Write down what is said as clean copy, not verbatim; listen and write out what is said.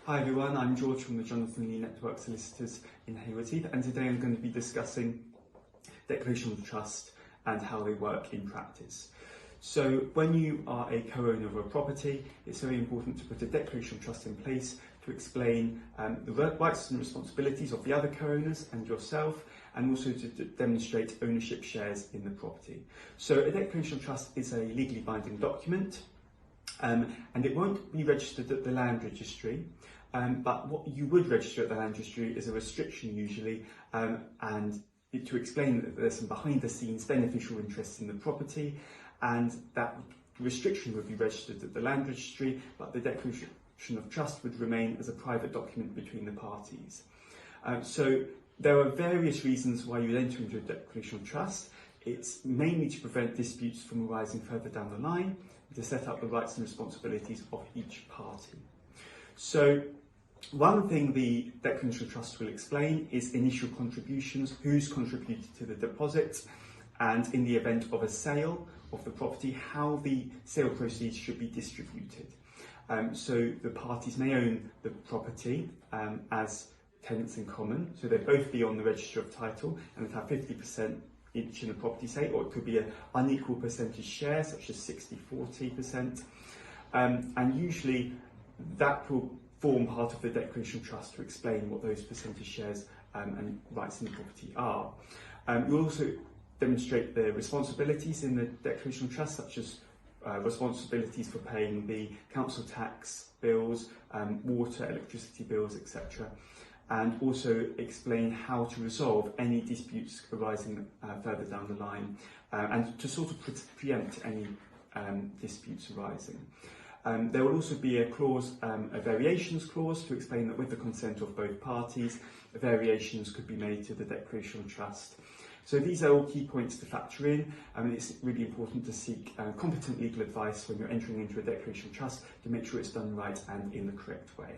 Hi everyone, I'm George from the Jonathan Lea Network solicitors in Haywards Heath, and today I'm going to be discussing declaration of trust and how they work in practice. So when you are a co-owner of a property, it's very important to put a declaration of trust in place to explain the rights and responsibilities of the other co-owners and yourself, and also to demonstrate ownership shares in the property. So a declaration of trust is a legally binding document, and it won't be registered at the land registry. But what you would register at the land registry is a restriction usually, and to explain that there's some behind the scenes beneficial interests in the property, and that restriction would be registered at the land registry, but the declaration of trust would remain as a private document between the parties. So there are various reasons why you would enter into a declaration of trust. It's mainly to prevent disputes from arising further down the line, to set up the rights and responsibilities of each party. So one thing the declaration of trust will explain is initial contributions, who's contributed to the deposit, and in the event of a sale of the property, how the sale proceeds should be distributed. So the parties may own the property as tenants in common, so they'd both be on the register of title and they'd have 50% each in the property, say, or it could be an unequal percentage share, such as 60-40%, and usually that will form part of the declaration of trust to explain what those percentage shares and rights in the property are. You'll also demonstrate the responsibilities in the declaration of trust, such as responsibilities for paying the council tax bills, water, electricity bills, etc. And also explain how to resolve any disputes arising further down the line, and to sort of preempt any disputes arising. There will also be a clause, a variations clause, to explain that with the consent of both parties, variations could be made to the declaration of trust. So these are all key points to factor in, and it's really important to seek competent legal advice when you're entering into a declaration of trust to make sure it's done right and in the correct way.